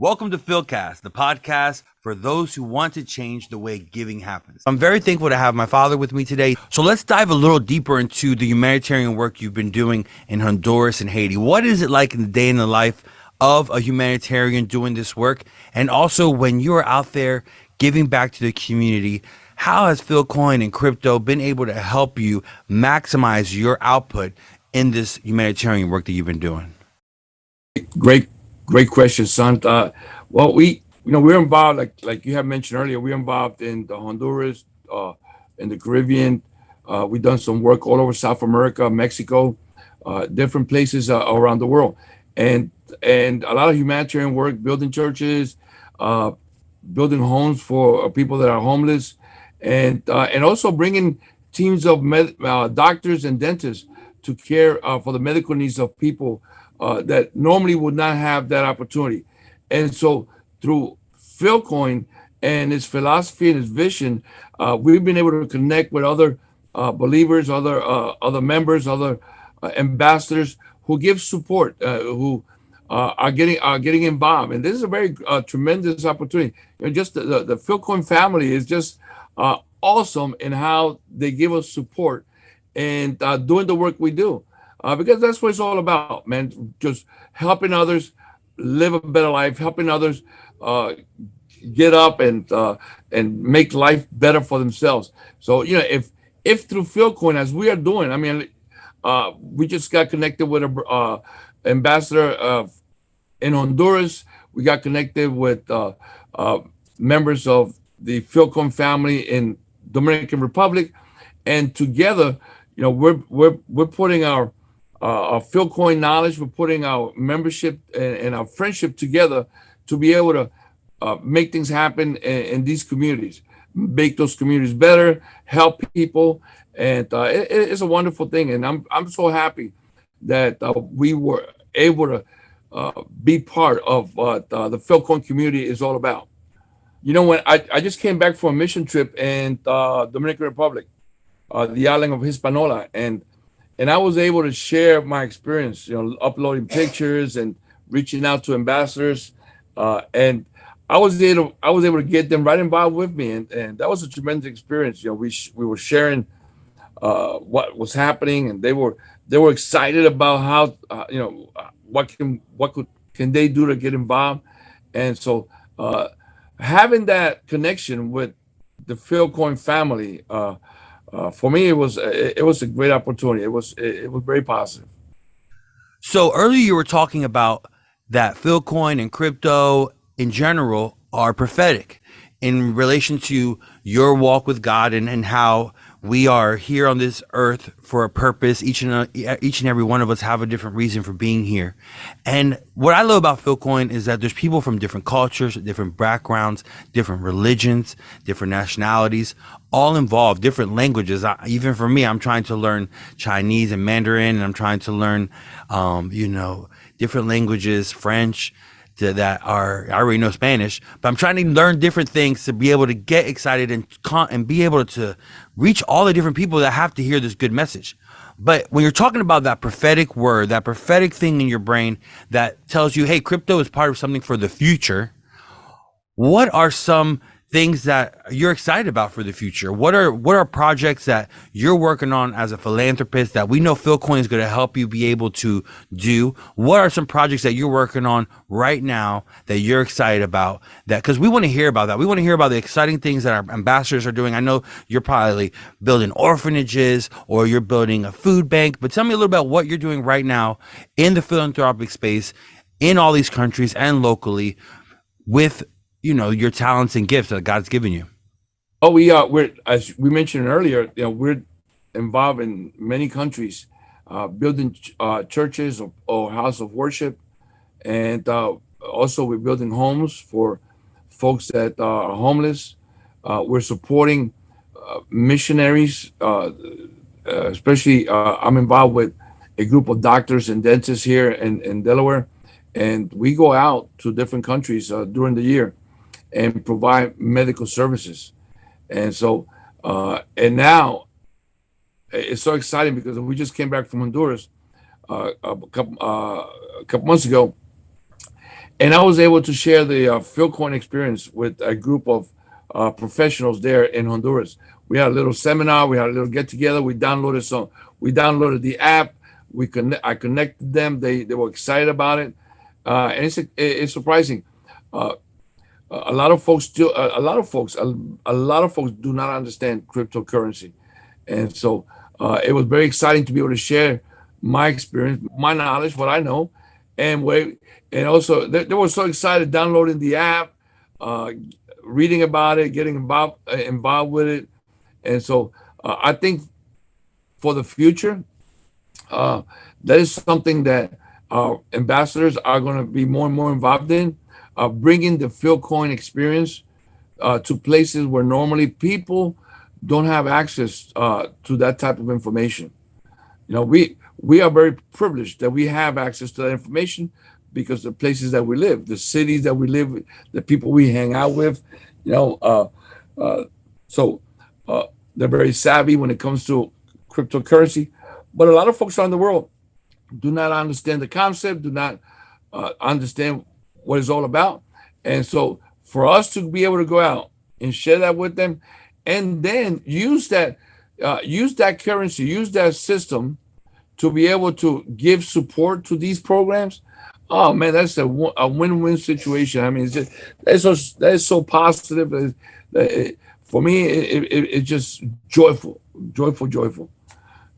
Welcome to Philcast, the podcast for those who want to change the way giving happens. I'm very thankful to have my father with me today. So let's dive a little deeper into the humanitarian work you've been doing in Honduras and Haiti. What is it like in the day in the life of a humanitarian doing this work? And also when you're out there giving back to the community, how has Philcoin and crypto been able to help you maximize your output in this humanitarian work that you've been doing? Great question, son. Well, we're involved, like you have mentioned earlier, we're involved in the Honduras, in the Caribbean. We've done some work all over South America, Mexico, different places around the world, and a lot of humanitarian work, building churches, building homes for people that are homeless, and also bringing teams of doctors and dentists to care for the medical needs of people that normally would not have that opportunity. And so through Philcoin and his philosophy and his vision, we've been able to connect with other believers, other members, other ambassadors who give support, who are getting involved. And this is a very tremendous opportunity. Just the Philcoin family is just awesome in how they give us support and doing the work we do. Because that's what it's all about, man. Just helping others live a better life, helping others get up and make life better for themselves. So if through Philcoin, as we are doing, I mean, we just got connected with a ambassador in Honduras. We got connected with members of the Philcoin family in Dominican Republic, and together, we're putting our Philcoin knowledge, we're putting our membership and our friendship together to be able to make things happen in these communities, make those communities better, help people, and it's a wonderful thing. And I'm so happy that we were able to be part of what the Philcoin community is all about. When I just came back from a mission trip in Dominican Republic, the island of Hispaniola, and I was able to share my experience, uploading pictures and reaching out to ambassadors, and I was able to get them right involved with me, and that was a tremendous experience. We were sharing what was happening, and they were excited about how what can they do to get involved, and so having that connection with the Philcoin family. For me, it was a great opportunity. It was very positive. So earlier you were talking about that Philcoin and crypto in general are prophetic in relation to your walk with God and how we are here on this earth for a purpose. Each and every one of us have a different reason for being here. And what I love about Philcoin is that there's people from different cultures, different backgrounds, different religions, different nationalities, all involved, different languages. Even for me, I'm trying to learn Chinese and Mandarin, and I'm trying to learn, different languages, French, I already know Spanish, but I'm trying to learn different things to be able to get excited and be able to reach all the different people that have to hear this good message. But when you're talking about that prophetic word, that prophetic thing in your brain that tells you, hey, crypto is part of something for the future, what are some things that you're excited about for the future? What are projects that you're working on as a philanthropist that we know Philcoin is going to help you be able to do? What are some projects that you're working on right now that you're excited about? That because we want to hear about that. We want to hear about the exciting things that our ambassadors are doing. I know you're probably building orphanages or you're building a food bank, but tell me a little about what you're doing right now in the philanthropic space in all these countries and locally with your talents and gifts that God's given you. Oh, we're, as we mentioned earlier, we're involved in many countries, building churches or house of worship, and also we're building homes for folks that are homeless. We're supporting missionaries, especially I'm involved with a group of doctors and dentists here in Delaware, and we go out to different countries during the year and provide medical services. And so, and now it's so exciting because we just came back from Honduras a couple months ago, and I was able to share the Philcoin experience with a group of professionals there in Honduras. We had a little seminar, we had a little get together. We downloaded the app. I connected them. They were excited about it, and it's surprising. Uh, a lot of folks still, a lot of folks do not understand cryptocurrency, and so it was very exciting to be able to share my experience, my knowledge, what I know, and and also they were so excited downloading the app, uh, reading about it, getting involved with it, and so I think for the future, uh, that is something that ambassadors are going to be more and more involved in, bringing the Philcoin experience to places where normally people don't have access to that type of information. We are very privileged that we have access to that information because the places that we live, the cities that we live, the people we hang out with, you know, uh, uh, so uh, they're very savvy when it comes to cryptocurrency. But a lot of folks around the world do not understand the concept, do not understand what it's all about. And so for us to be able to go out and share that with them, and then use that currency, use that system to be able to give support to these programs. Oh man, that's a win-win situation. I mean, that is so positive. For me, it's just joyful, joyful, joyful.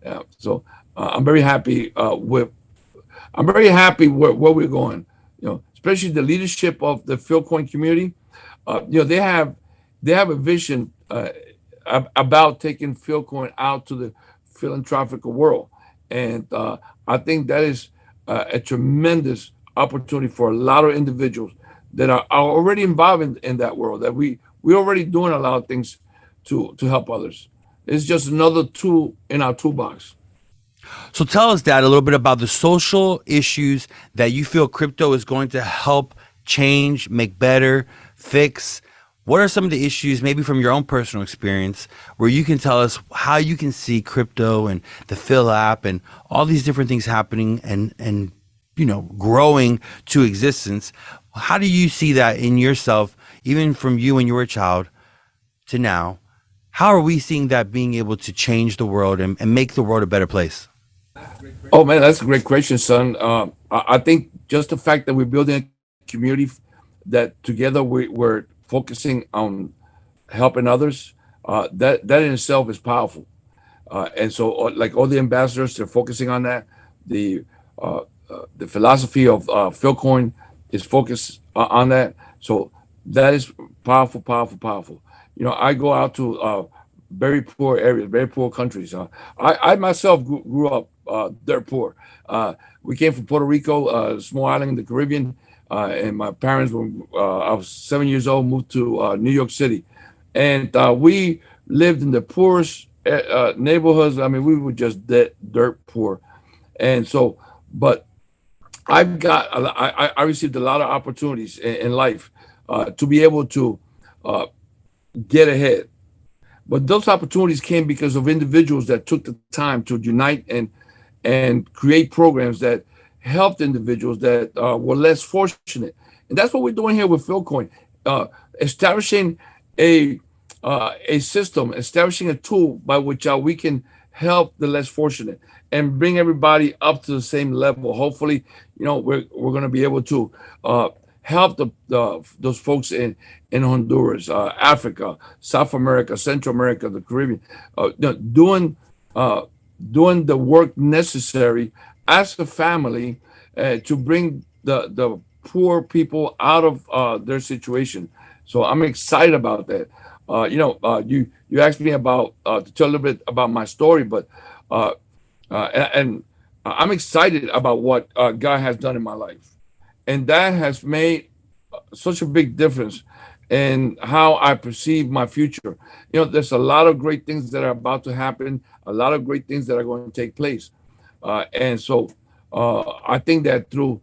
Yeah. So I'm very happy I'm very happy where we're going. Especially the leadership of the Philcoin community. They have a vision about taking Philcoin out to the philanthropic world, and I think that is a tremendous opportunity for a lot of individuals that are already involved in that world. That we're already doing a lot of things to help others. It's just another tool in our toolbox. So tell us, Dad, a little bit about the social issues that you feel crypto is going to help change, make better, fix. What are some of the issues, maybe from your own personal experience, where you can tell us how you can see crypto and the Phil app and all these different things happening and growing to existence? How do you see that in yourself, even from you when you were a child to now? How are we seeing that being able to change the world and make the world a better place? Oh man, that's a great question, son. I think just the fact that we're building a community that together we're focusing on helping others, that in itself is powerful. And so, like all the ambassadors, they're focusing on that. The philosophy of Philcoin is focused on that. So that is powerful, powerful, powerful. I go out to very poor areas, very poor countries. I myself grew up dirt poor. We came from Puerto Rico, a small island in the Caribbean, and my parents were. I was 7 years old, moved to New York City, and we lived in the poorest neighborhoods. I mean, we were just dirt poor, and so, but I received a lot of opportunities in life to be able to uh, get ahead. But those opportunities came because of individuals that took the time to unite and create programs that helped individuals that were less fortunate. And that's what we're doing here with Philcoin, establishing a a system, establishing a tool by which we can help the less fortunate and bring everybody up to the same level. Hopefully, we're going to be able to help those folks in Honduras, Africa, South America, Central America, the Caribbean, uh, doing the work necessary as a family to bring the poor people out of their situation. So I'm excited about that. You asked me about to tell a little bit about my story, but uh, and I'm excited about what God has done in my life, and that has made such a big difference in how I perceive my future. There's a lot of great things that are about to happen, a lot of great things that are going to take place, and so I think that through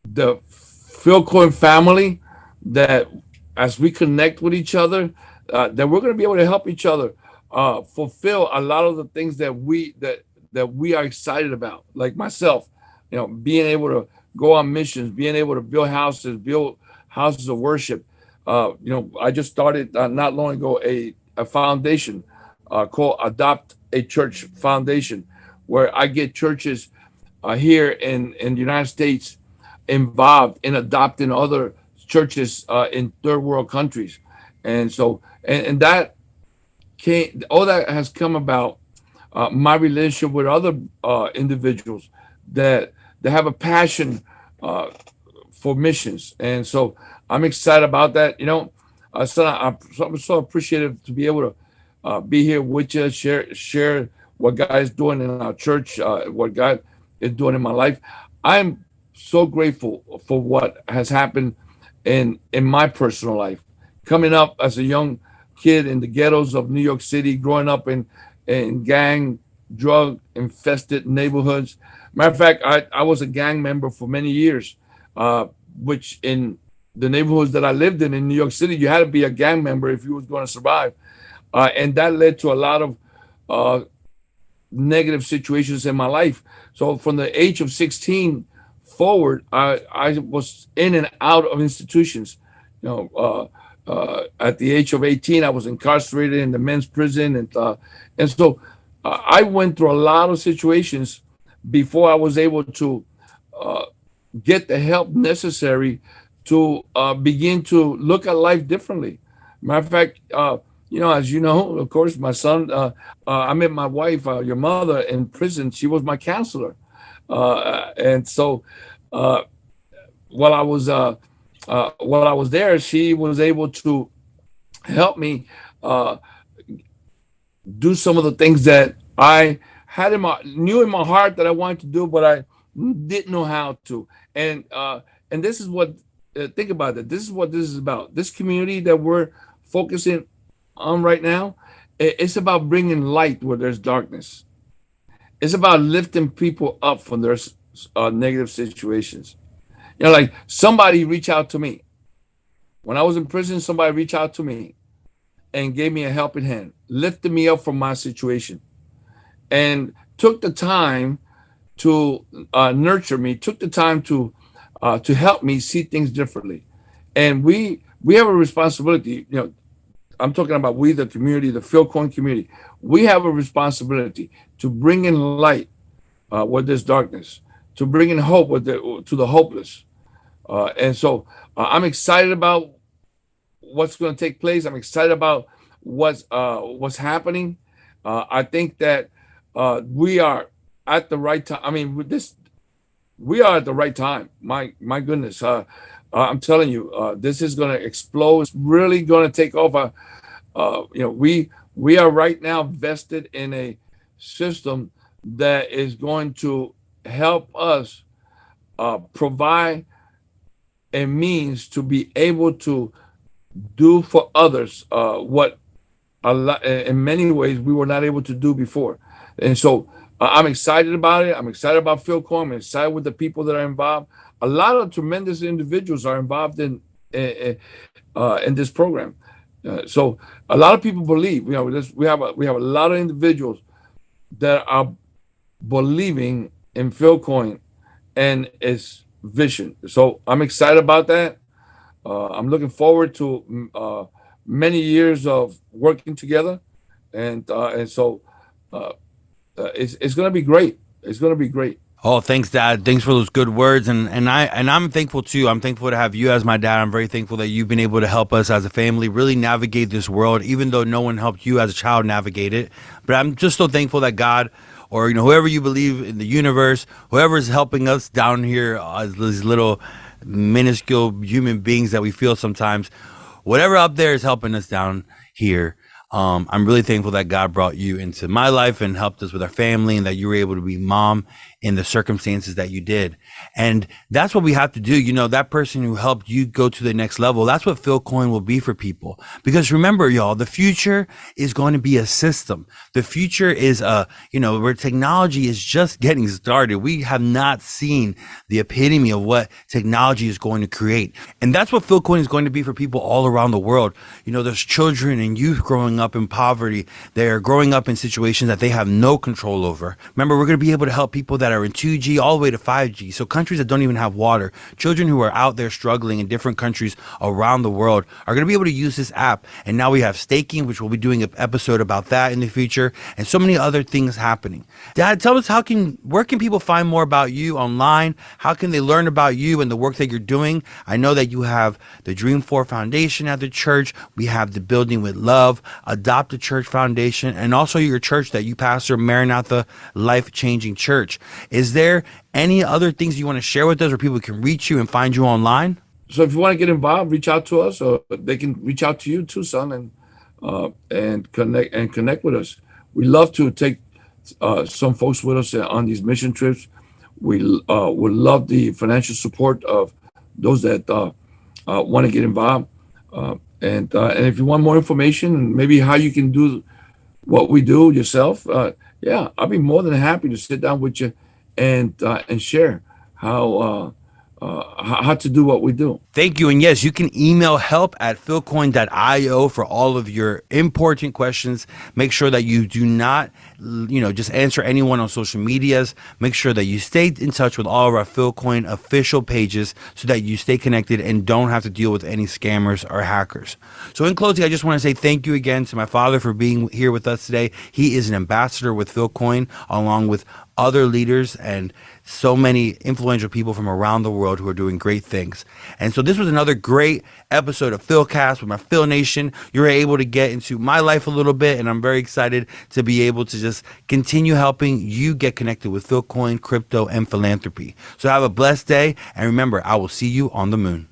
the Philcoin family, that as we connect with each other, that we're going to be able to help each other fulfill a lot of the things that we are excited about. Like myself, being able to go on missions, being able to build houses of worship. I just started not long ago a foundation called Adopt a Church Foundation, where I get churches here in the United States involved in adopting other churches in third world countries. And so, and that all that has come about my relationship with other individuals that have a passion for missions. And so I'm excited about that. I'm so appreciative to be able to be here with you, share what God is doing in our church, what God is doing in my life. I'm so grateful for what has happened in my personal life. Coming up as a young kid in the ghettos of New York City, growing up in gang, drug infested neighborhoods. Matter of fact, I was a gang member for many years, which in the neighborhoods that I lived in New York City, you had to be a gang member if you was going to survive. And that led to a lot of negative situations in my life. So from the age of 16 forward, I was in and out of institutions. At the age of 18, I was incarcerated in the men's prison, and so I went through a lot of situations before I was able to get the help necessary to begin to look at life differently. Matter of fact, as you know, of course, my son, I met my wife, your mother, in prison. She was my counselor, and so while I was there, she was able to help me do some of the things that I knew in my heart that I wanted to do, but I didn't know how to. And this is what think about it. This is what this is about. This community that we're focusing on right now, it's about bringing light where there's darkness. It's about lifting people up from their negative situations. Like somebody reached out to me when I was in prison. Somebody reached out to me and gave me a helping hand, lifted me up from my situation, and took the time to nurture me, took the time to help me see things differently. And we have a responsibility. I'm talking about we, the community, the Philcoin community. We have a responsibility to bring in light where there's darkness, to bring in hope to the hopeless. And so I'm excited about what's going to take place. I'm excited about what's happening. I think that we are at the right time. I mean, we are at the right time. My goodness. I'm telling you, this is going to explode. It's really going to take off. We are right now vested in a system that is going to help us provide a means to be able to do for others what in many ways we were not able to do before. And so I'm excited about it. I'm excited about Philcoin. I'm excited with the people that are involved. A lot of tremendous individuals are involved in this program. So a lot of people believe. We have a lot of individuals that are believing in Philcoin and its vision. So I'm excited about that. I'm looking forward to many years of working together, and so it's going to be great. It's going to be great. Oh, thanks, Dad. Thanks for those good words, and I'm thankful too. I'm thankful to have you as my dad. I'm very thankful that you've been able to help us as a family really navigate this world, even though no one helped you as a child navigate it. But I'm just so thankful that God, or whoever you believe in the universe, whoever is helping us down here as these little minuscule human beings that we feel sometimes, whatever up there is helping us down here. I'm really thankful that God brought you into my life and helped us with our family, and that you were able to be mom in the circumstances that you did. And that's what we have to do. That person who helped you go to the next level, that's what Philcoin will be for people. Because remember, y'all, the future is going to be a system. The future is where technology is just getting started. We have not seen the epitome of what technology is going to create. And that's what Philcoin is going to be for people all around the world. There's children and youth growing up in poverty. They're growing up in situations that they have no control over. Remember, we're going to be able to help people that that are in 2G all the way to 5G. So countries that don't even have water, children who are out there struggling in different countries around the world are going to be able to use this app. And now we have staking, which we'll be doing an episode about that in the future, and so many other things happening. Dad, tell us where can people find more about you online? How can they learn about you and the work that you're doing? I know that you have the Dream 4 Foundation at the church. We have the Building with Love, Adopt a Church Foundation, and also your church that you pastor, Maranatha Life Changing Church. Is there any other things you want to share with us where people can reach you and find you online? So if you want to get involved, reach out to us, or they can reach out to you too, son, and connect with us. We love to take some folks with us on these mission trips. We would love the financial support of those that want to get involved. And if you want more information and maybe how you can do what we do yourself, I'll be more than happy to sit down with you and share how to do what we do. Thank you. And yes, you can email help@philcoin.io for all of your important questions. Make sure that you do not, just answer anyone on social medias. Make sure that you stay in touch with all of our Philcoin official pages so that you stay connected and don't have to deal with any scammers or hackers. So in closing, I just want to say thank you again to my father for being here with us today. He is an ambassador with Philcoin, along with other leaders and so many influential people from around the world who are doing great things. And so this was another great episode of Philcast with my Phil Nation. You're able to get into my life a little bit, and I'm very excited to be able to just continue helping you get connected with Philcoin, crypto, and philanthropy. So have a blessed day, and remember, I will see you on the moon.